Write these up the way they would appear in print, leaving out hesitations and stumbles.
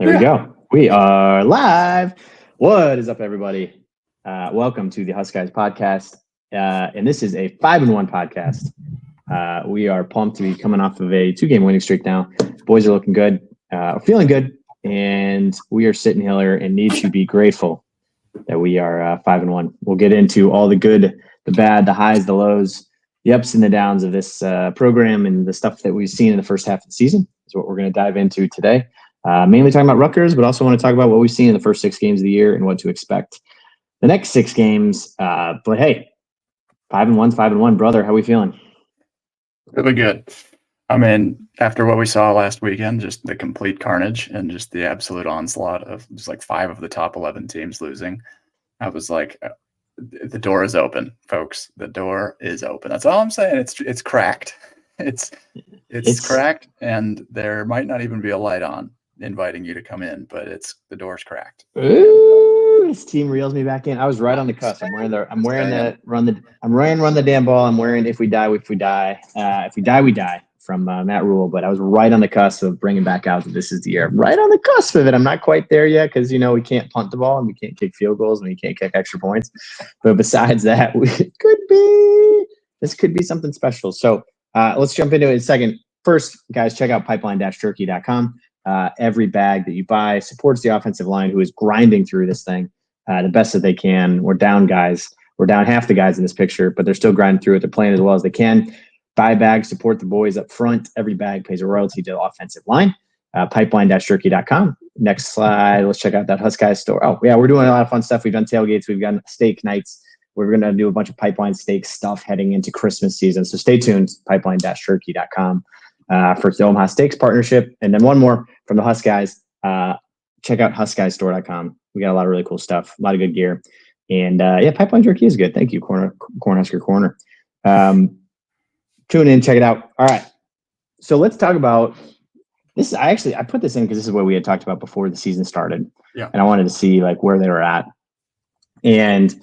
There we go. We are live. What is up, everybody? Welcome to the Huskers podcast. And this is a 5-1 podcast. We are pumped to be coming off of a 2-game winning streak now. Boys are looking good, feeling good, and we are sitting here and need to be grateful that we are 5-1. We'll get into all the good, the bad, the highs, the lows, the ups and the downs of this program and the stuff that we've seen in the first half of the season is what we're going to dive into today. Mainly talking about Rutgers, but also want to talk about what we've seen in the first 6 games of the year and what to expect the next 6 games. But hey, 5-1, brother. How are we feeling? Really good. I mean, after what we saw last weekend, just the complete carnage and just the absolute onslaught of just like 5 of the top 11 teams losing, I was like, the door is open, folks. The door is open. That's all I'm saying. It's cracked. It's cracked, and there might not even be a light on inviting you to come in, but the door's cracked. Ooh, this team reels me back in. I was right on the cusp. I'm wearing the run the damn ball. I'm wearing if we die, we die. If we die, we die from Matt Rule. But I was right on the cusp of bringing back out that this is the year. Right on the cusp of it. I'm not quite there yet because we can't punt the ball and we can't kick field goals and we can't kick extra points. But besides that, this could be something special. So let's jump into it in a second. First, guys, check out pipeline-turkey.com. Every bag that you buy supports the offensive line who is grinding through this thing the best that they can. We're down, guys. We're down half the guys in this picture, but they're still grinding through it. They're playing as well as they can. Buy bags, support the boys up front. Every bag pays a royalty to the offensive line. Pipeline-turkey.com. Next slide. Let's check out that Huskers store. Oh, yeah, we're doing a lot of fun stuff. We've done tailgates. We've done steak nights. We're going to do a bunch of Pipeline steak stuff heading into Christmas season. So stay tuned, pipeline-turkey.com. For the Omaha Steaks partnership. And then one more from the Huskers. Check out huskersstore.com. We got a lot of really cool stuff, a lot of good gear. And Pipeline Jerky is good. Thank you, Cornhusker Corner. Tune in, check it out. All right. So let's talk about this. I put this in because this is what we had talked about before the season started. Yeah. And I wanted to see where they were at. And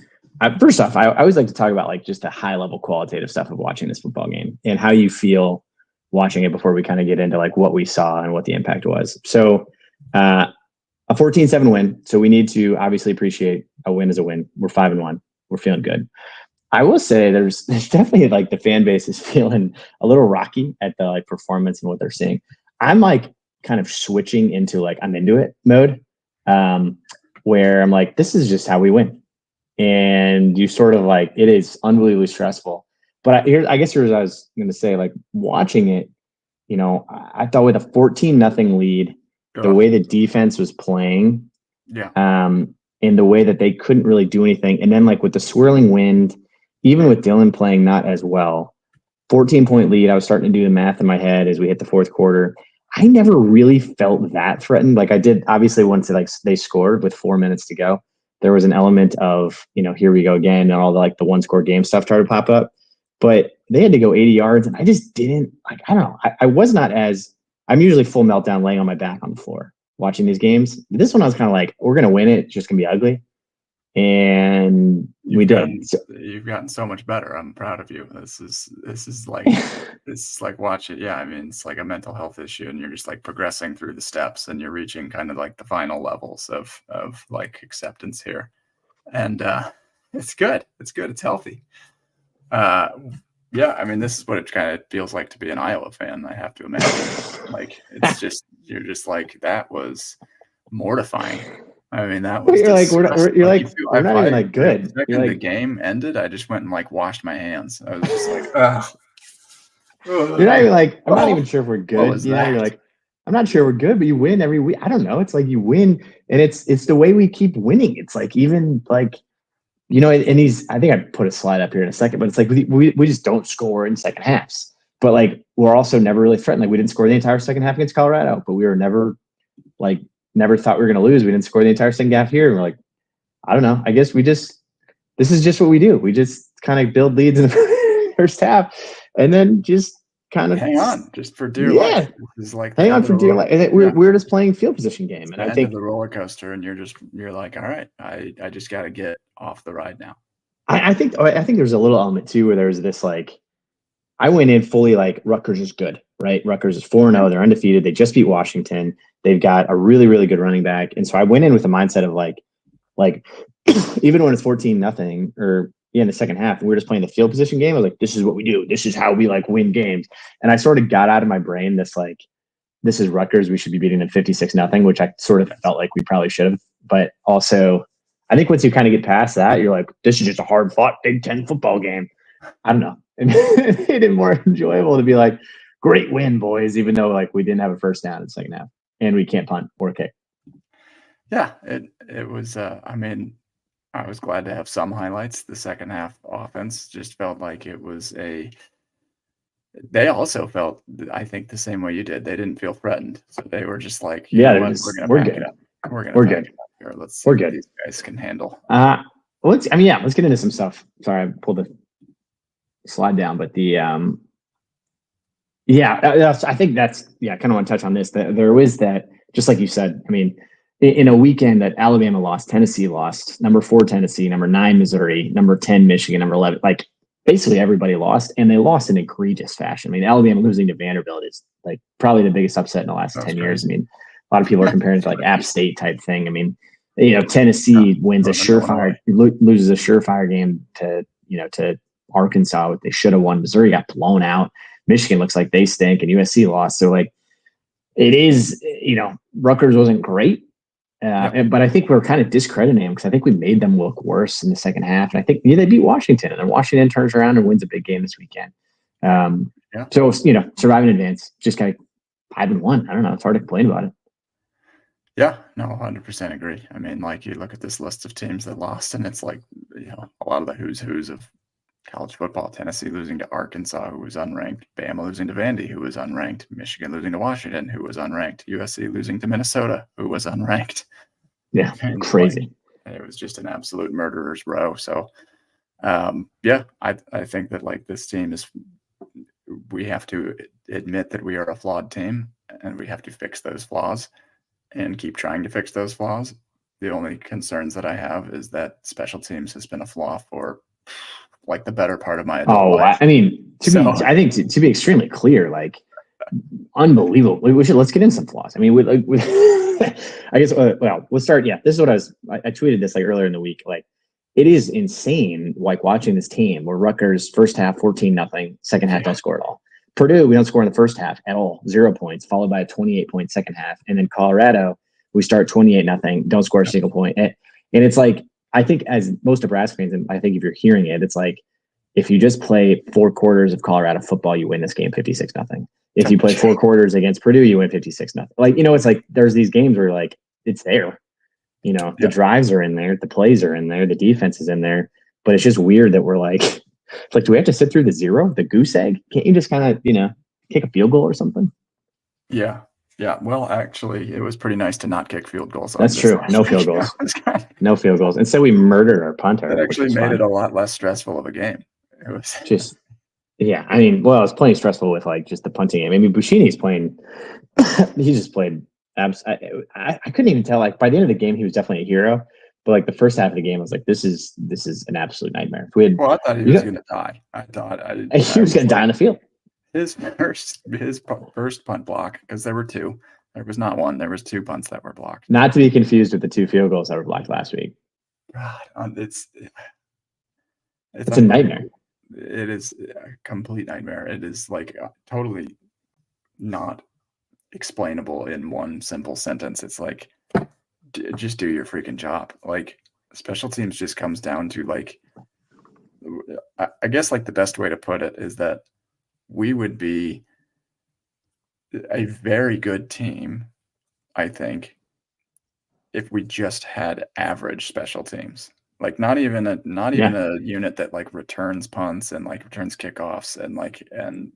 first off, I always like to talk about just the high level qualitative stuff of watching this football game and how you feel watching it before we kind of get into what we saw and what the impact was. So a 14-7 win. So we need to obviously appreciate a win as a win. We're 5-1. We're feeling good. I will say there's definitely the fan base is feeling a little rocky at the performance and what they're seeing. I'm kind of switching into I'm into it mode, where I'm this is just how we win. And you sort of it is unbelievably stressful. But I guess here's what I was going to say, watching it, I thought with a 14-0 lead, the way the defense was playing, and the way that they couldn't really do anything. And then with the swirling wind, even with Dylan playing not as well, 14-point lead, I was starting to do the math in my head as we hit the fourth quarter. I never really felt that threatened. I did, obviously, once they scored with 4 minutes to go, there was an element of, here we go again, and all the one-score game stuff started to pop up. But they had to go 80 yards, and I just didn't I don't know. I was not I'm usually full meltdown laying on my back on the floor watching these games. This one I was kind of we're going to win it. It's just going to be ugly. And we did. You've gotten so much better. I'm proud of you. This is watch it. Yeah. I mean, it's a mental health issue, and you're just progressing through the steps, and you're reaching kind of the final levels of acceptance here. And it's good. It's good. It's healthy. Yeah, I mean, this is what it kind of feels like to be an Iowa fan, I have to imagine. It's just, you're just that was mortifying. I mean, that was you're we're not even good. The second the game ended, I just went and washed my hands. I was just ugh. You're not even I'm not even sure if we're good. You're I'm not sure we're good, but you win every week. I don't know. It's you win, and it's the way we keep winning. It's even and I think I put a slide up here in a second, but it's we just don't score in second halves. But we're also never really threatened. We didn't score the entire second half against Colorado, but we were never never thought we were going to lose. We didn't score the entire second half here. And we're I don't know. I guess this is just what we do. We just kind of build leads in the first half, and then just kind of hang on just for dear life. This is hang on for dear life. And we're just playing field position game. And I think the roller coaster, and you're all right, I just got to get off the ride now. I think there's a little element too where there's this I went in fully Rutgers is good, right? Rutgers is 4-0. They're undefeated. They just beat Washington. They've got a really, really good running back. And so I went in with the mindset of like even when it's 14-0 or in the second half, we're just playing the field position game. I was like, this is what we do. This is how we like win games. And I sort of got out of my brain this like, this is Rutgers. We should be beating them 56-0, which I sort of felt like we probably should have. But also, I think once you kind of get past that, you're like, this is just a hard fought Big Ten football game. I don't know. It made it more enjoyable to be like, great win, boys, even though like we didn't have a first down in the second half and we can't punt or kick. Yeah, it was. I mean, I was glad to have some highlights. The second half offense just felt like it was a. They also felt, I think, the same way you did. They didn't feel threatened, so they were just like, yeah, we're good. We're good here. Let's see what these guys can handle. Let's get into some stuff. Sorry, I pulled the slide down, but the I think that's kind of want to touch on this. That there was that, just like you said. I mean, in a weekend that Alabama lost, Tennessee lost, number 4 Tennessee, number 9 Missouri, number 10 Michigan, number 11, like basically everybody lost, and they lost in egregious fashion. I mean, Alabama losing to Vanderbilt is like probably the biggest upset in the last 10 years. I mean, a lot of people are comparing it to like App State type thing. I mean, Tennessee wins a surefire, loses a surefire game to Arkansas. They should have won. Missouri got blown out. Michigan looks like they stink, and USC lost. So like, it is, Rutgers wasn't great. But I think we're kind of discrediting them because I think we made them look worse in the second half. And I think they beat Washington, and then Washington turns around and wins a big game this weekend. So, survive in advance, just kind of 5-1. I don't know. It's hard to complain about it. Yeah, no, 100% agree. I mean, like, you look at this list of teams that lost, and it's like, a lot of the who's of college football. Tennessee losing to Arkansas, who was unranked. Bama losing to Vandy, who was unranked. Michigan losing to Washington, who was unranked. USC losing to Minnesota, who was unranked. Yeah, crazy. It was just an absolute murderer's row. So, I think that like this team we have to admit that we are a flawed team, and we have to fix those flaws and keep trying to fix those flaws. The only concerns that I have is that special teams has been a flaw for like the better part of my adult life. I mean, I think to be extremely clear, like, unbelievable. Let's get in some flaws. I mean, I guess. Let's start. Yeah, this is what I tweeted this like earlier in the week. Like, it is insane. Like watching this team where Rutgers first half 14-0, second half don't score at all. Purdue, we don't score in the first half at all, 0 points, followed by a 28-point second half, and then Colorado, we start 28-0, don't score a single point. And it's like, I think as most Nebraska fans, and I think if you're hearing it, it's like, if you just play 4 quarters of Colorado football, you win this game 56-0. If you play 4 quarters against Purdue, you win 56-0. Like, it's like there's these games where like it's there. The drives are in there, the plays are in there, the defense is in there, but it's just weird that we're like, it's like, do we have to sit through the goose egg? Can't you just kind of, kick a field goal or something? Yeah. Yeah. Well, actually, it was pretty nice to not kick field goals. That's true. No field goals. No field goals. Instead, we murdered our punter. It actually made it a lot less stressful of a game. It was just, yeah. I mean, well, it's plenty stressful with like just the punting game. I mean, Bushini's playing. He just played. I couldn't even tell. Like by the end of the game, he was definitely a hero. But like the first half of the game, I was like, "This is an absolute nightmare." I thought he was going to die. He was going to die on the field. His first punt block, because there were 2. There was not 1. There was 2 punts that were blocked. Not to be confused with the 2 field goals that were blocked last week. God, it's a nightmare. It is a complete nightmare. It is like totally not explainable in one simple sentence. It's like, just do your freaking job. Like, special teams just comes down to like, I guess like the best way to put it is that we would be a very good team, I think, if we just had average special teams. Like not even a unit that like returns punts and like returns kickoffs and like and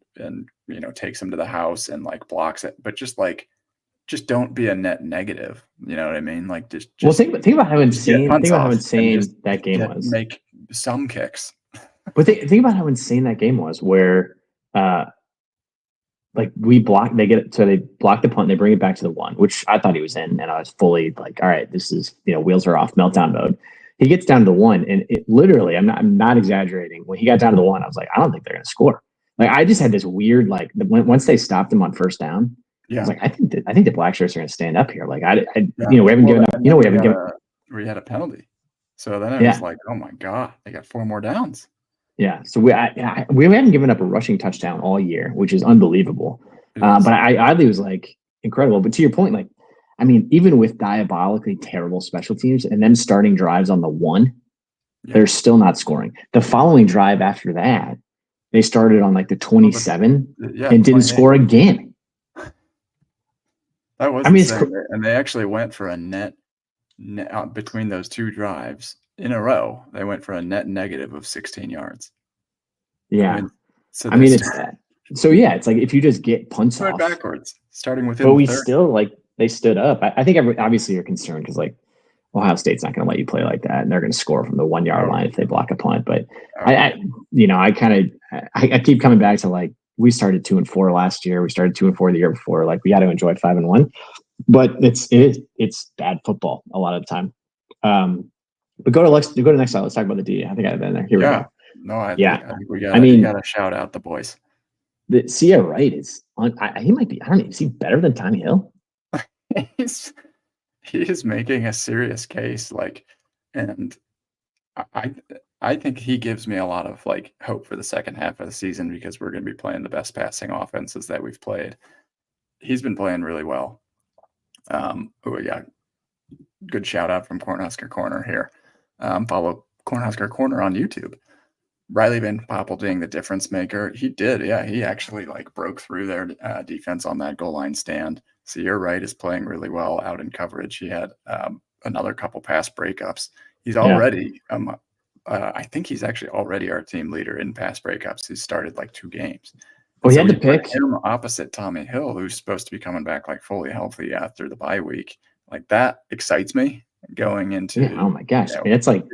takes them to the house and like blocks it, but just don't be a net negative. You know what I mean? Like just think about how insane that game was. Make some kicks. But think about how insane that game was, where like they block the punt, they bring it back to the 1, which I thought he was in, and I was fully like, all right, this is wheels are off, meltdown mode. He gets down to the 1, and it literally, I'm not exaggerating. When he got down to the 1, I was like, I don't think they're going to score. Like I just had this weird once they stopped him on first down, I was like, I think the Black Shirts are going to stand up here. Like, Yeah. we haven't given up. And then We haven't given. we had a penalty, so then it was like, oh my god, they got 4 more downs. Yeah, so we haven't given up a rushing touchdown all year, which is unbelievable. But Idley was like incredible. But to your point, like, I mean, even with diabolically terrible special teams and them starting drives on the 1, they're still not scoring. The following drive after that, they started on like the 27 and didn't score again. That was insane. And they actually went for a net between those 2 drives in a row. They went for a net negative of 16 yards. Yeah. I mean it's that. So yeah, it's like if you just get punts off backwards, starting within. But we still like they stood up. I think obviously you're concerned because like Ohio State's not going to let you play like that, and they're going to score from the 1 yard line if they block a punt. But I keep coming back to like we started 2-4 last year. We started 2-4 the year before. Like we got to enjoy 5-1, but it's bad football a lot of the time. But go to the next slide. Let's talk about the D. I think I've been there. Here we go. No, I think we got. You got to shout out the boys. The Cia Wright is on. He might be. I don't know. Is he better than Tommy Hill? He is making a serious case. Like, and I think he gives me a lot of like hope for the second half of the season because we're going to be playing the best passing offenses that we've played. He's been playing really well. Good shout out from Cornhusker Corner here. Follow Cornhusker Corner on YouTube. Riley Van Poppel being the difference maker. He did. Yeah, he actually like broke through their defense on that goal line stand. So you're right, is playing really well out in coverage. He had another couple pass breakups. He's already, I think he's actually already our team leader in pass breakups. He started like 2 games. Well, he had to pick him opposite Tommy Hill, who's supposed to be coming back like fully healthy after the bye week. Like that excites me going into. Oh my gosh, I mean, that's like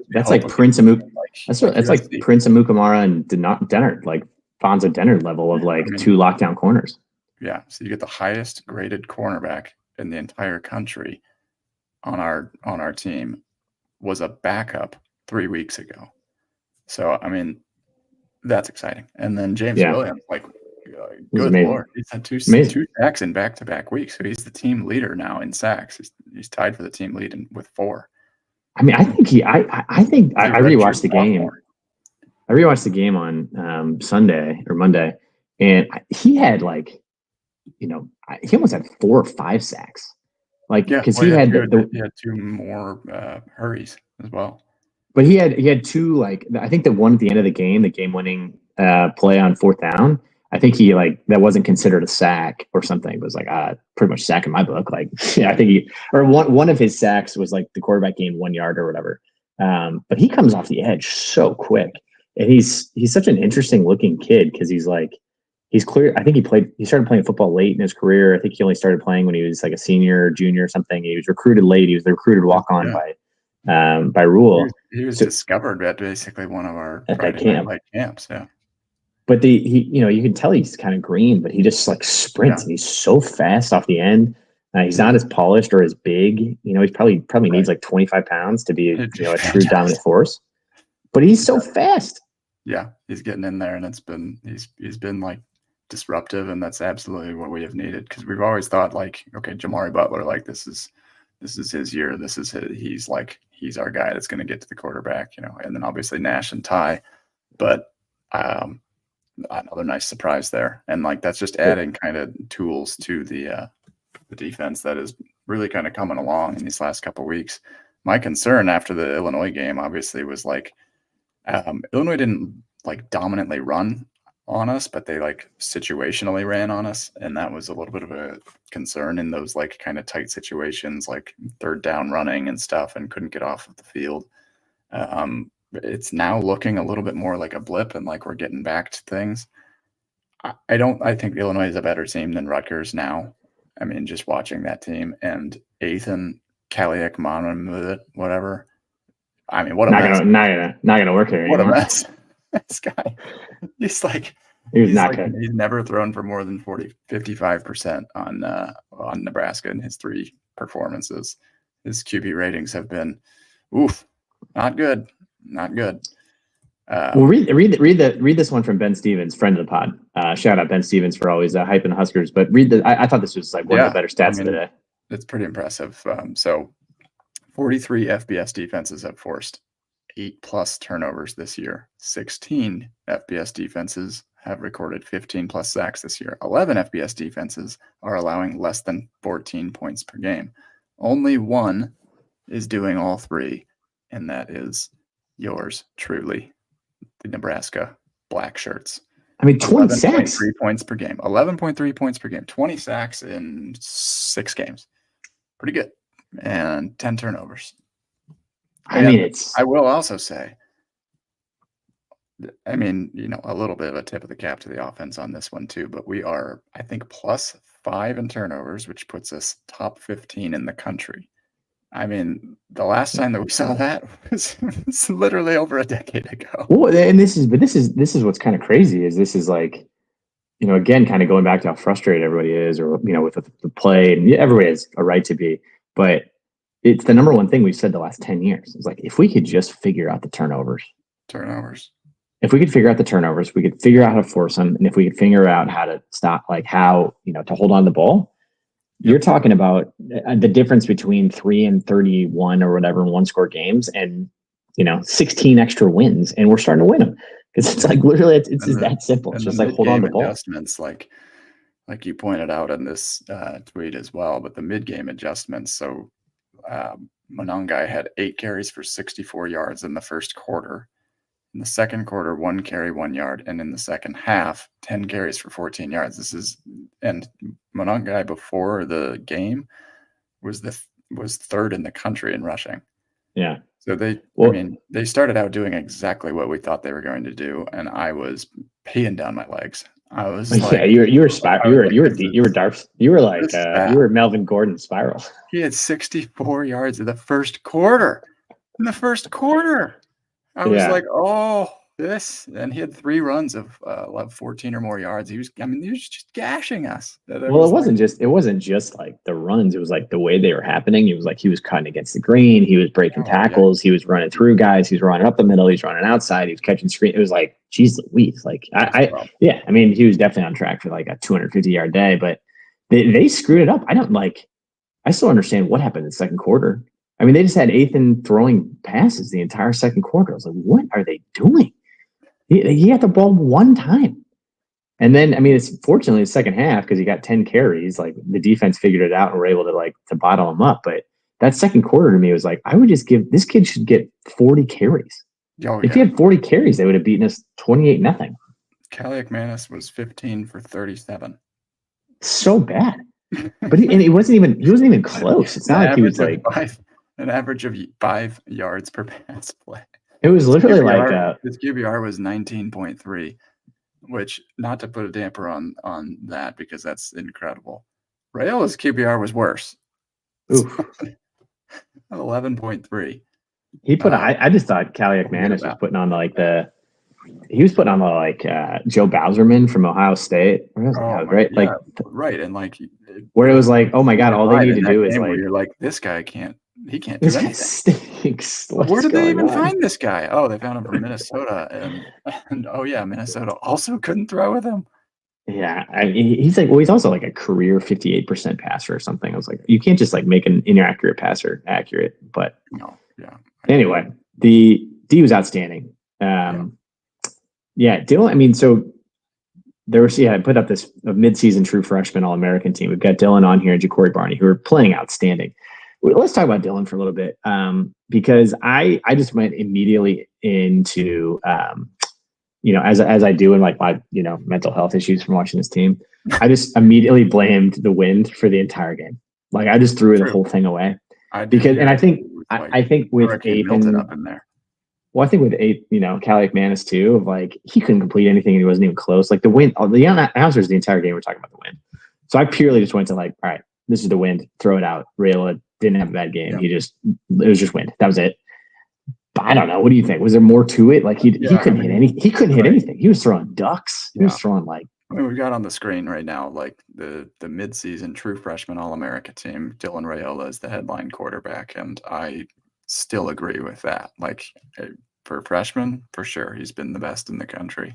Prince Amuk. That's like Prince Amukamara and Dennard, like Fonzo Dennard level of like 2 lockdown corners. Yeah, so you get the highest graded cornerback in the entire country on our team was a backup 3 weeks ago. So I mean, that's exciting. And then James Williams, like, good Lord, he's had 2 sacks in back-to-back weeks. So he's the team leader now in sacks. He's tied for the team lead with 4. I mean, I think I rewatched the game. I rewatched the game on Sunday or Monday, and he had like, he almost had 4 or 5 sacks. Like, because he had 2 more hurries as well. But he had 2, like, I think the one at the end of the game-winning play on 4th down. I think he like that wasn't considered a sack or something. It was like pretty much sack in my book. Like, I think one of his sacks was like the quarterback gained 1 yard or whatever. But he comes off the edge so quick, and he's such an interesting looking kid because he's clear. I think he started playing football late in his career. I think he only started playing when he was like a senior or junior or something. He was recruited late. He was the recruited walk on by Rule. He was discovered at basically one of our Friday night camps. Yeah. But you can tell he's kind of green, but he just like sprints and he's so fast off the end. He's not as polished or as big. He's probably needs like 25 pounds to be a true dominant force. But he's so fast. Yeah, he's getting in there, and he's been like disruptive, and that's absolutely what we have needed because we've always thought like, okay, Jamari Butler, like this is his year. He's our guy that's going to get to the quarterback, and then obviously Nash and Ty, but another nice surprise there. And like, that's just adding kind of tools to the defense that is really kind of coming along in these last couple of weeks. My concern after the Illinois game obviously was like, Illinois didn't like dominantly run on us, but they like situationally ran on us. And that was a little bit of a concern in those like kind of tight situations, like 3rd down running and stuff, and couldn't get off of the field. It's now looking a little bit more like a blip and like we're getting back to things. I think Illinois is a better team than Rutgers now. I mean, just watching that team and Ethan Kaliak, whatever. I mean, what a mess. Not gonna work here. What a mess. This guy, he's never thrown for more than 55% on Nebraska in his 3 performances. His QB ratings have been, not good. Well, read this one from Ben Stevens, friend of the pod. Shout out Ben Stevens for always hyping the Huskers. But read the. I thought this was like one of the better stats of the day. It's pretty impressive. So 43 FBS defenses have forced 8+ turnovers this year. 16 FBS defenses have recorded 15+ sacks this year. 11 FBS defenses are allowing less than 14 points per game. Only one is doing all three, and that is yours truly, the Nebraska Black Shirts. I mean, 20 sacks. 3 points per game. 11.3 points per game. 20 sacks in 6 games. Pretty good. And 10 turnovers. I mean, I will also say, a little bit of a tip of the cap to the offense on this one too, but we are, I think, +5 in turnovers, which puts us top 15 in the country. I mean, the last time that we saw that was literally over a decade ago. Well, and this is what's kind of crazy is this is like, again, kind of going back to how frustrated everybody is, or with the play, and everybody has a right to be, but it's the number one thing we've said the last 10 years. It's like, if we could just figure out the turnovers. If we could figure out the turnovers, we could figure out how to force them, and if we could figure out how to stop, like how to hold on to the ball. You're talking about the difference between 3 and 31 or whatever in 1-score games, and 16 extra wins, and we're starting to win them because it's like literally it's just that simple. It's just like hold on to the ball. Adjustments, like you pointed out in this tweet as well, but the mid-game adjustments. So Monongai had 8 carries for 64 yards in the first quarter. In the second quarter, 1 carry, 1 yard, and in the second half, 10 carries for 14 yards. And Monongai before the game was third in the country in rushing. Yeah. So they started out doing exactly what we thought they were going to do, and I was peeing down my legs. I was like, you were Melvin Gordon spiral. He had 64 yards in the first quarter. I was like, and he had 3 runs of 14 or more yards. He was just gashing us. It wasn't just like the runs. It was like the way they were happening. It was like he was cutting against the green. He was breaking tackles. Yeah. He was running through guys. He was running up the middle. He was running outside. He was catching screen. It was like, geez Louise. Like he was definitely on track for like a 250-yard day, but they screwed it up. I still understand what happened in the second quarter. I mean, they just had Ethan throwing passes the entire second quarter. I was like, what are they doing? He got the ball 1 time. And then, it's fortunately the second half because he got 10 carries. Like the defense figured it out and were able to bottle him up. But that second quarter to me was like, I would just give this kid should get 40 carries. If he had 40 carries, they would have beaten us 28-0. Kaliak-Manis was 15 for 37. So bad. But he wasn't even close. It's not like he was like an average of 5 yards per pass play. It was literally his QBR was 19.3, which, not to put a damper on that because that's incredible. Rayola's QBR was worse. 11.3. He put I just thought Kaliak-Manis was putting on the Joe Bowserman from Ohio State. Right? Yeah, right. And where it was like, oh my God, all they need to do is like, you're like, this guy he can't do anything. Stinks. Where did they even find this guy? Oh, they found him from Minnesota, and Minnesota also couldn't throw with him. Yeah, he's also like a career 58% passer or something. I was like, you can't just like make an inaccurate passer accurate. But no, yeah. Anyway, the D was outstanding. Dylan. So there was I put up this midseason true freshman All-American team. We've got Dylan on here and Ja'Cory Barney, who are playing outstanding. Let's talk about Dylan for a little bit, because I just went immediately into, as I do in like my mental health issues from watching this team. I just immediately blamed the wind for the entire game. Like I just threw the whole thing away I think with Aiden up in there. Well, I think with Kaliak-Manis too, of like he couldn't complete anything and he wasn't even close. Like the wind, the announcers the entire game were talking about the wind. So I purely just went to like, all right, this is the wind, throw it out. Rayola didn't have a bad game. Yeah. It was just wind. That was it. But I don't know. What do you think? Was there more to it? Like he couldn't hit anything. He was throwing ducks. He was throwing like. We've got on the screen right now, like the midseason true freshman All-America team. Dylan Rayola is the headline quarterback, and I still agree with that. Like for a freshman, for sure, he's been the best in the country.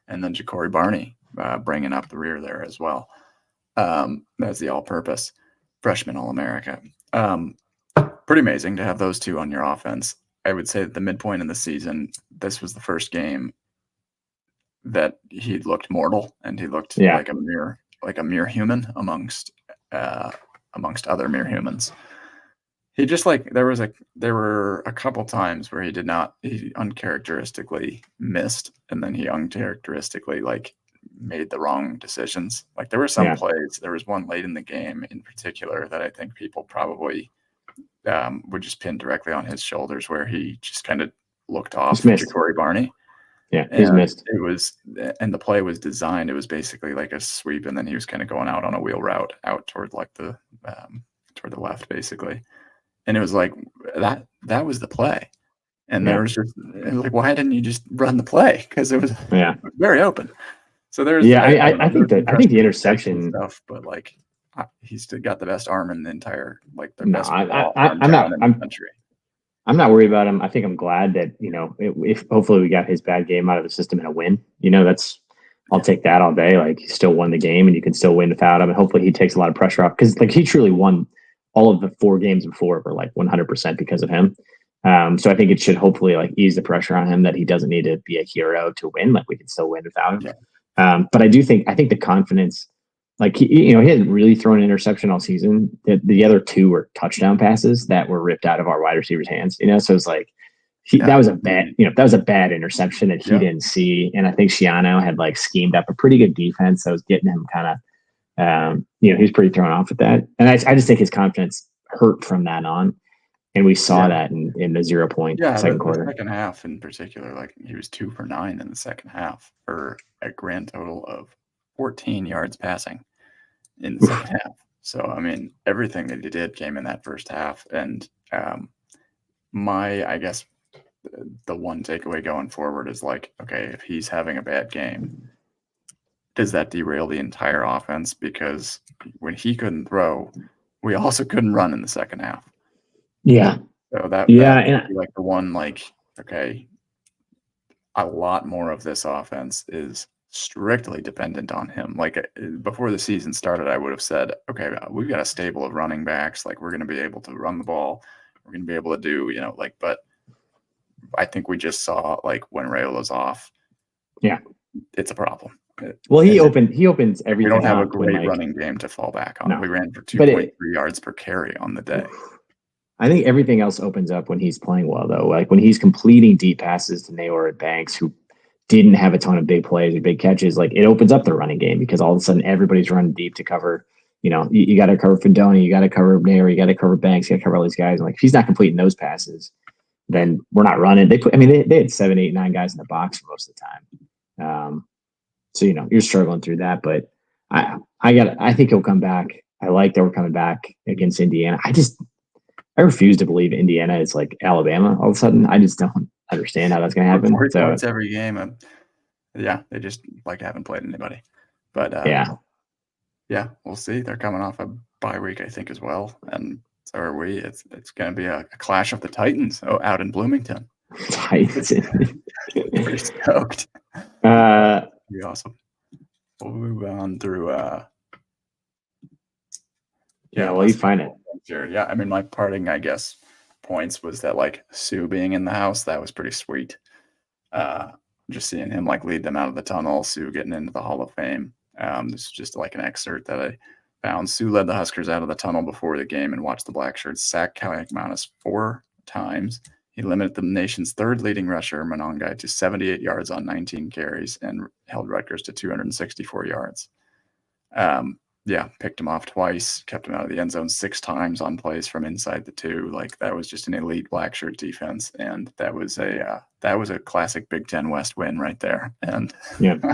And then Ja'Cory Barney bringing up the rear there as well. That's the all-purpose freshman All-America. Pretty amazing to have those two on your offense. I would say at the midpoint in the season, this was the first game that he looked mortal and he looked like a mere human amongst other mere humans. He just there were a couple times where he uncharacteristically missed, and then he uncharacteristically made the wrong decisions. Like there were some plays. There was one late in the game in particular that I think people probably would just pin directly on his shoulders, where he just kind of looked off Ja'Cory Barney. Yeah, he's missed. And the play was designed. It was basically like a sweep, and then he was kind of going out on a wheel route out toward the toward the left, basically. And it was like that was the play. And there was just why didn't you just run the play? Because it was very open. So there's I think the interception stuff, but he's still got the best arm in the entire best I'm not worried about him. I think I'm glad that, if hopefully we got his bad game out of the system in a win, I'll take that all day. He still won the game and you can still win without him. And hopefully he takes a lot of pressure off, because he truly won all of the 4 games before were 100% because of him. So I think it should hopefully ease the pressure on him that he doesn't need to be a hero to win. We can still win without him. But I think the confidence, he hadn't really thrown an interception all season. The other 2 were touchdown passes that were ripped out of our wide receivers' hands. So it's that was a bad interception that he didn't see. And I think Shiano had schemed up a pretty good defense that was getting him kind of, he was pretty thrown off with that. And I just think his confidence hurt from that on. And we saw that in the 0 point second quarter. The second half in particular, he was 2 for 9 in the second half for a grand total of 14 yards passing in the second half. So, I mean, everything that he did came in that first half. And I guess the one takeaway going forward is okay, if he's having a bad game, does that derail the entire offense? Because when he couldn't throw, we also couldn't run in the second half. Yeah. So that would be the one, okay, a lot more of this offense is strictly dependent on him. Before the season started, I would have said, okay, we've got a stable of running backs. We're going to be able to run the ball. We're going to be able to do, but I think we just saw when Rayola's off. Yeah. It's a problem. He opens everything. We don't have a great running game to fall back on. No. We ran for 2.3 yards per carry on the day. I think everything else opens up when he's playing well, though. When he's completing deep passes to Naylor and Banks, who didn't have a ton of big plays or big catches, it opens up the running game, because all of a sudden everybody's running deep to cover. You got to cover Fedoni, you got to cover Naylor, you got to cover Banks, you got to cover all these guys. And if he's not completing those passes, then we're not running. They had 7, 8, 9 guys in the box for most of the time. So you're struggling through that, but I think he'll come back. I like that we're coming back against Indiana. I refuse to believe Indiana is Alabama all of a sudden. I just don't understand how that's going to happen. 40 points every game. They just haven't played anybody. But we'll see. They're coming off a bye week, I think, as well, and so are we. It's going to be a clash of the Titans out in Bloomington. Titans. Pretty stoked. Be awesome. We'll move on through. You find it. Sure. Yeah, I mean, my parting, I guess, points was that Sue being in the house, that was pretty sweet. Just seeing him lead them out of the tunnel, Sue getting into the Hall of Fame. This is just an excerpt that I found. Sue led the Huskers out of the tunnel before the game and watched the Black Shirts sack Kaliakmanis 4 times. He limited the nation's 3rd leading rusher, Monongai, to 78 yards on 19 carries and held Rutgers to 264 yards. Picked him off twice, kept him out of the end zone 6 times on plays from inside the 2. That was just an elite black shirt defense, and that was a classic Big Ten West win right there. And you'd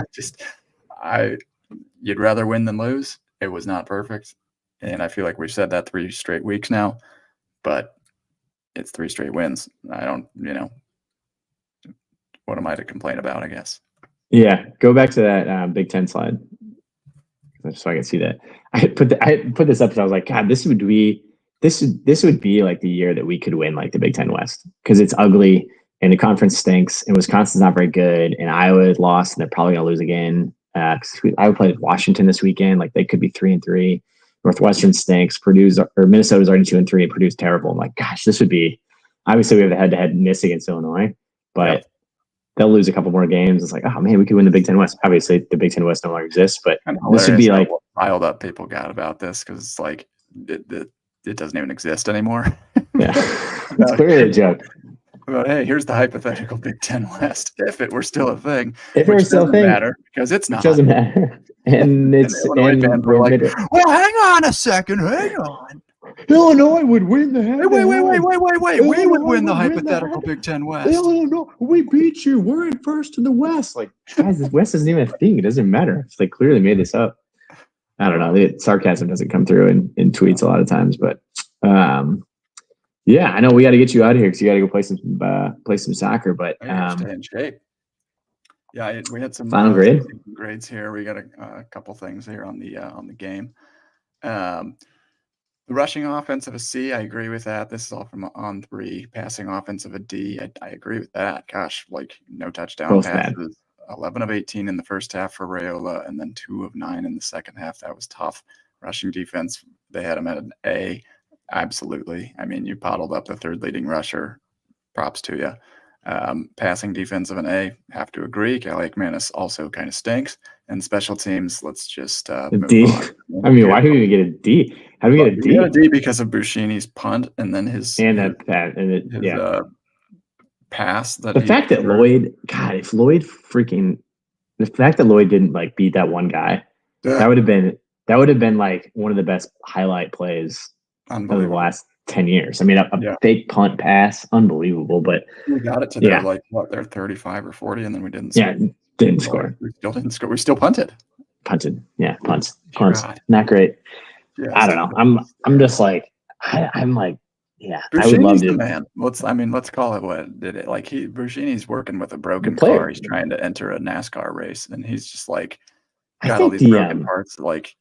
rather win than lose. It was not perfect, and I feel like we've said that 3 straight weeks now, but it's 3 straight wins. I don't, what am I to complain about, I guess? Yeah, go back to that Big Ten slide, so I can see that. I put this up, so I was like, God, this would be the year that we could win the Big Ten West, because it's ugly. and the conference stinks, and Wisconsin's not very good, and Iowa lost, and they're probably going to lose again. Iowa played Washington this weekend. Like, they could be 3-3. Northwestern stinks. Minnesota's already 2-3, and Purdue's terrible. I'm like, gosh, this would be. Obviously, we have the head-to-head miss against Illinois, but they'll lose a couple more games. It's like, oh man, we could win the Big Ten West. Obviously, the Big Ten West no longer exists, but this would be like piled up. People got about this because it's like it doesn't even exist anymore. Yeah, it's clearly a joke. But hey, here's the hypothetical Big Ten West. If it were still a thing, if it were still a thing, matter because it's not. It doesn't matter. And it's and we're like, well, hang on a second, hang on. Illinois would win the head. Wait. We would win the hypothetical Big Ten West. Illinois, we beat you. We're in first in the West. Like, guys, the West isn't even a thing. It doesn't matter. It's like clearly made this up. I don't know. The sarcasm doesn't come through in tweets a lot of times, but yeah, I know we got to get you out of here because you got to go play some soccer. But stay in shape. Yeah, we had some final grades here. We got a couple things here on the game. The rushing offensive a C, I agree with that. This is all from on 3. Passing offensive a D, I agree with that. Gosh, like no touchdown both passes. bad. 11 of 18 in the first half for Raiola, and then 2 of 9 in the second half. That was tough. Rushing defense, they had him at an A. Absolutely. I mean, you bottled up the third leading rusher. Props to you. Passing defense of an A, have to agree. Cali Manis also kind of stinks. And special teams, let's just D. I mean, why do we get a D? How do we get a D? We got a D because of Buschini's punt and then his pass. The fact that Lloyd, God, if Lloyd the fact that Lloyd didn't like beat that one guy, that would have been like one of the best highlight plays of the last 10 years. I mean, a fake punt pass, unbelievable. But we got it to their their 35 or 40, and then we didn't. Didn't score. We still didn't score. We still punted. Punts. Not great. Yes. I don't know. I'm just like I'm like, yeah. Buschini's I would love to. Man. Let's call it what did it. Like Buschini's working with a broken car. He's trying to enter a NASCAR race, and he's just like got all these broken parts. Like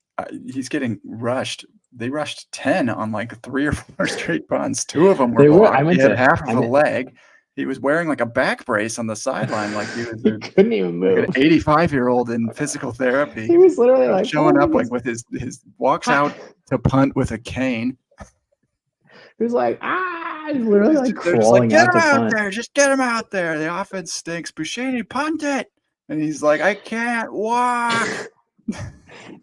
he's getting rushed. They rushed 10 on like 3 or 4 straight punts. 2 of them were blocked. He had half of a leg. He was wearing like a back brace on the sideline, like he couldn't even move. Like an 85-year-old in physical therapy. He was literally like showing up like with his walks out to punt with a cane. He was like, he's literally like crawling out to punt. There, just get him out there. The offense stinks. Buschini, punt it. And he's like, I can't walk.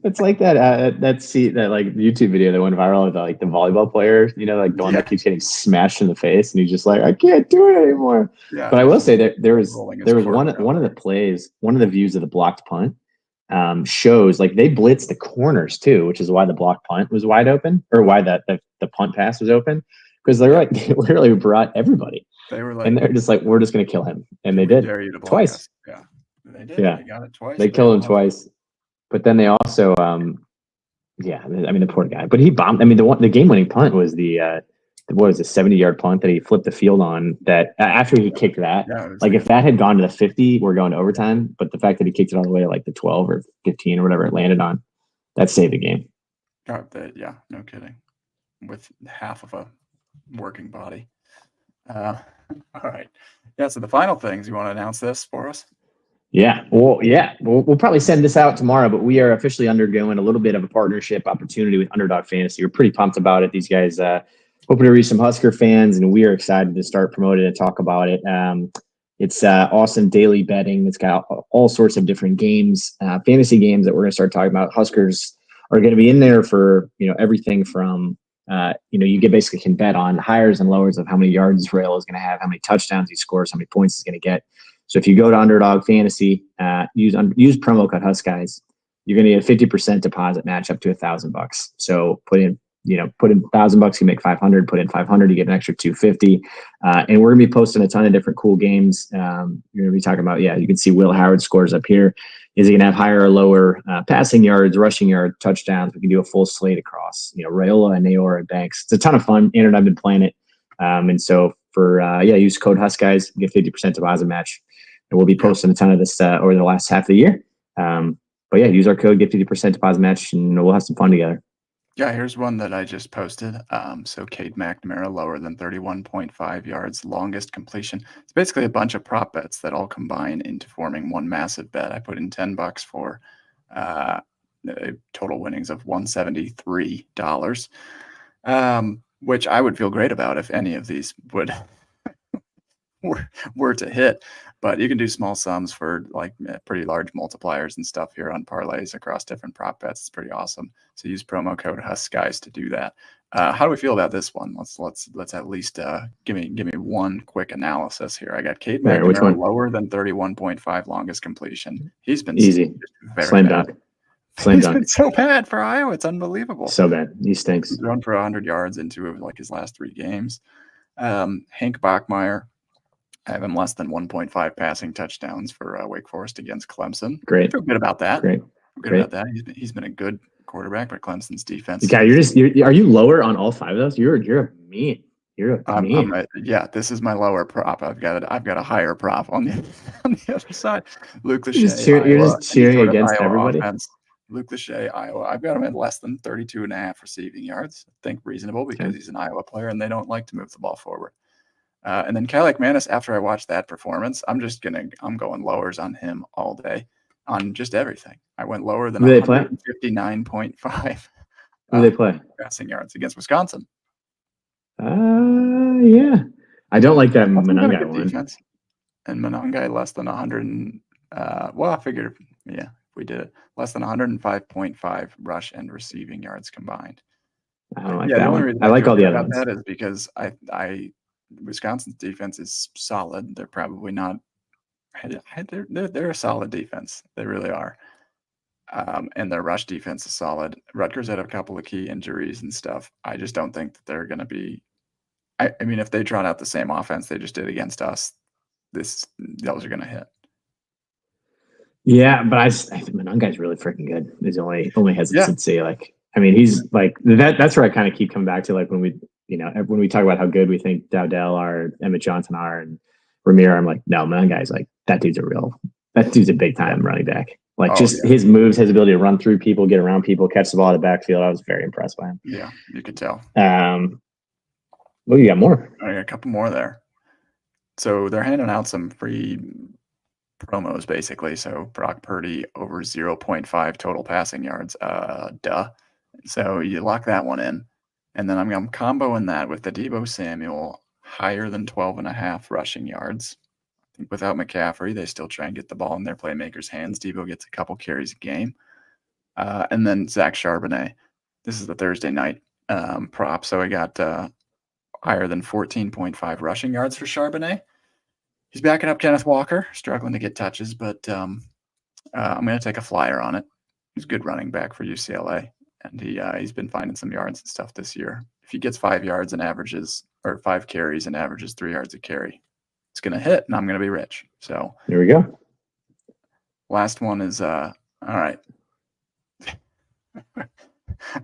It's like that like YouTube video that went viral of like the volleyball player, like the one that keeps getting smashed in the face, and he's just like, I can't do it anymore. Yeah, but I will say that there was one of the plays, one of the views of the blocked punt shows like they blitzed the corners too, which is why the blocked punt was wide open, or why the punt pass was open, because they literally brought everybody. They were like, and they're just like, we're just gonna kill him, and they did twice. Yeah, they did. Yeah, they got it twice. They killed him twice. But then they also, the poor guy. But he bombed. I mean, the game-winning punt was the 70-yard punt that he flipped the field on. That after he kicked that, if that had gone to the 50, we're going to overtime. But the fact that he kicked it all the way to like the 12 or 15 or whatever it landed on, that saved the game. Yeah, no kidding. With half of a working body. All right. Yeah. So the final things, you want to announce this for us? Yeah. Well, yeah. We'll probably send this out tomorrow, but we are officially undergoing a little bit of a partnership opportunity with Underdog Fantasy. We're pretty pumped about it. These guys hoping to reach some Husker fans, and we are excited to start promoting and talk about it. It's awesome daily betting. It's got all sorts of different games, fantasy games that we're going to start talking about. Huskers are going to be in there for everything from you basically can bet on higher and lowers of how many yards Rail is going to have, how many touchdowns he scores, how many points he's going to get. So if you go to Underdog Fantasy, use promo code Huskies, you're going to get a 50% deposit match up to $1,000. So put in $1,000, you make 500. Put in 500, you get an extra 250. And we're going to be posting a ton of different cool games. You're going to be talking about, you can see Will Howard scores up here. Is he going to have higher or lower passing yards, rushing yards, touchdowns? We can do a full slate across, Raiola and Nayor and Banks. It's a ton of fun. Aaron and I've been playing it. And so use code Huskies, get 50% deposit match. And we'll be posting a ton of this over the last half of the year. Use our code, get 50% deposit match, and we'll have some fun together. Yeah, here's one that I just posted. So Cade McNamara lower than 31.5 yards, longest completion. It's basically a bunch of prop bets that all combine into forming one massive bet. I put in $10 for total winnings of $173, which I would feel great about if any of these would were to hit. But you can do small sums for like pretty large multipliers and stuff here on parlays across different prop bets. It's pretty awesome. So use promo code Huskers to do that. How do we feel about this one? Let's at least give me one quick analysis here. I got Cade McNamara lower than 31.5 longest completion. He's been easy, very slam bad. dunk. Slam He's dunk. been so bad for Iowa. It's unbelievable. So bad. He stinks. He's thrown for 100 yards in 2 of like his last 3 games. Hank Bachmeier, I have him less than 1.5 passing touchdowns for Wake Forest against Clemson. Great. I feel good about that. Great. About that. He's been a good quarterback, but Clemson's defense. Yeah, are you lower on all 5 of those? You're a mean. You're a mean. Yeah, this is my lower prop. I've got a higher prop on the other side. Luke Lachey. You're just cheering against everybody. Offense. Luke Lachey, Iowa. I've got him at less than 32.5 receiving yards. I think reasonable because he's an Iowa player and they don't like to move the ball forward. And then Kyle McManus, after I watched that performance, I'm going lowers on him all day on just everything. I went lower than 159.5. Who do they play? Passing yards against Wisconsin. Yeah. I don't like that Monangai one. Defense. And Monangai less than 100. Well, I figured, if we did it, less than 105.5 rush and receiving yards combined. I don't like that one. I like all the other ones. That is because Wisconsin's defense is solid. They're probably not. They're a solid defense. They really are. And their rush defense is solid. Rutgers had a couple of key injuries and stuff. I just don't think that they're going to be. I mean, if they trot out the same offense they just did against us, those are going to hit. Yeah, but I think Monangai's really freaking good. There's only hesitancy. Like, I mean, he's like that. That's where I kind of keep coming back to, like when we talk about how good we think Dowdell are, Emmett Johnson are, and Ramir. I'm like, no, Monangai's like that dude's a big time running back. Like his moves, his ability to run through people, get around people, catch the ball in the backfield. I was very impressed by him. Yeah, you could tell. Well, you got more. I got a couple more there. So they're handing out some free promos, basically. So Brock Purdy over 0.5 total passing yards. Duh. So you lock that one in. And then I'm comboing that with the Deebo Samuel higher than 12.5 rushing yards. I think without McCaffrey, they still try and get the ball in their playmakers' hands. Deebo gets a couple carries a game. And then Zach Charbonnet. This is the Thursday night prop. So I got higher than 14.5 rushing yards for Charbonnet. He's backing up Kenneth Walker, struggling to get touches, but I'm going to take a flyer on it. He's a good running back for UCLA, and he's been finding some yards and stuff this year. If he gets 5 yards and averages, or 5 carries and averages 3 yards a carry, it's going to hit, and I'm going to be rich. So there we go. Last one is all right.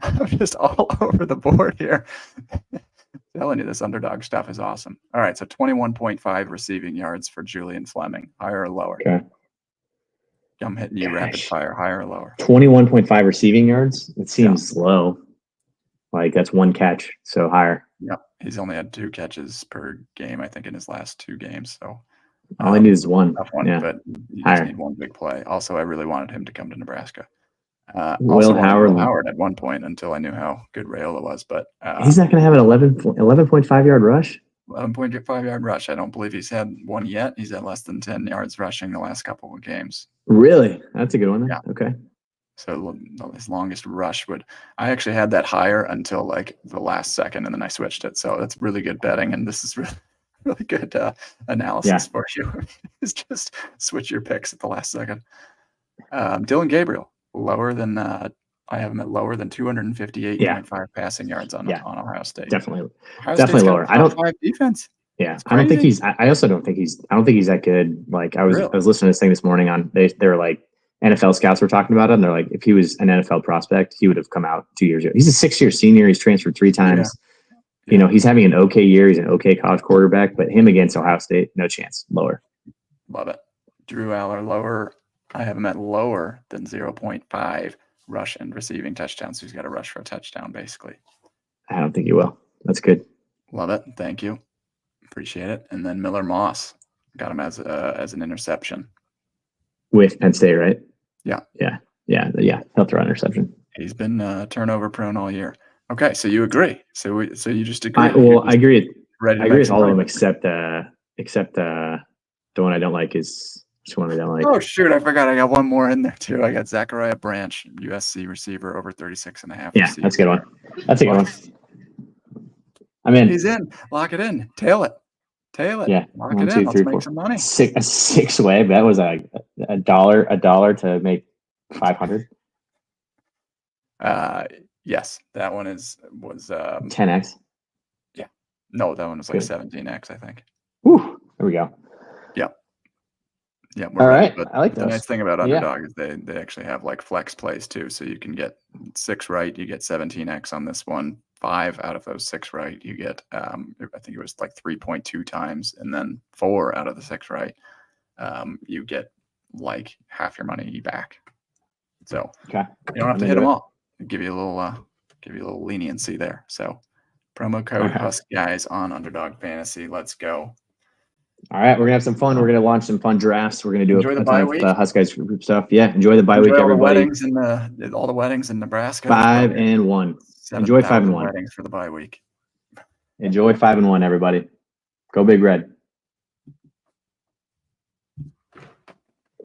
I'm just all over the board here. Telling you, this underdog stuff is awesome. All right, so 21.5 receiving yards for Julian Fleming. Higher or lower? Okay. I'm hitting you rapid fire. Higher or lower? 21.5 receiving yards? It seems low. Like, that's 1 catch, so higher. Yep. He's only had 2 catches per game, I think, in his last 2 games. So all I need is 1. Tough one, but you just need 1 big play. Also, I really wanted him to come to Nebraska. Will Howard at one point until I knew how good Rayola was, but he's not going to have an 11.5 yard rush. 11.5 yard rush. I don't believe he's had one yet. He's at less than 10 yards rushing the last couple of games. Really? That's a good one. Then. Yeah. Okay. So his longest rush I actually had that higher until like the last second, and then I switched it. So that's really good betting, and this is really good analysis for you. Is just switch your picks at the last second. Dylan Gabriel. Lower than I have him at lower than 258.5 passing yards on Ohio State. Definitely lower. I don't 5 defense. Yeah, I don't think he's. I also don't think he's. I don't think he's that good. Like I was listening to this thing this morning on. They were like NFL scouts were talking about him. They're like, if he was an NFL prospect, he would have come out 2 years ago. He's a 6-year senior. He's transferred 3 times. Yeah. You know, he's having an okay year. He's an okay college quarterback, but him against Ohio State, no chance. Lower. Love it. Drew Aller lower. I have him at lower than 0.5 rush and receiving touchdowns. So he's got to rush for a touchdown, basically. I don't think he will. That's good. Love it. Thank you. Appreciate it. And then Miller Moss got him as an interception with Penn State, right? Yeah. He'll throw an interception. He's been turnover prone all year. Okay, so you agree. So you just agree. I agree. Ready to I agree with all of them break. except the one I don't like is which one I don't like. Oh shoot, I forgot. I got one more in there too. I got Zachariah Branch, USC receiver, over 36.5. Yeah, that's a good one. That's a good one. I'm in. He's in. Lock it in. Tail it. Yeah. Lock it in. Let's make some money. A six-way. That was a dollar to make 500. Yes, that one was 10x. Yeah. No, that one was like 17x, I think. Whew. There we go. Yeah. All right. But I like the those. nice thing about Underdog is they actually have like flex plays too. So you can get 6 right, you get 17x on this one. 5 out of those 6 right, you get I think it was like 3.2 times, and then 4 out of the 6 right, you get like half your money back. So okay. You don't have to hit them all. Give you a little leniency there. So promo code HuskGuys on Underdog Fantasy. Let's go. All right, we're gonna have some fun. We're gonna launch some fun drafts. We're gonna do enjoy a ton of Huskers group stuff. Yeah, enjoy the bye week, everybody. All the weddings in Nebraska. 5-1. Enjoy 5-1. Weddings for the bye week. Enjoy 5-1, everybody. Go Big Red.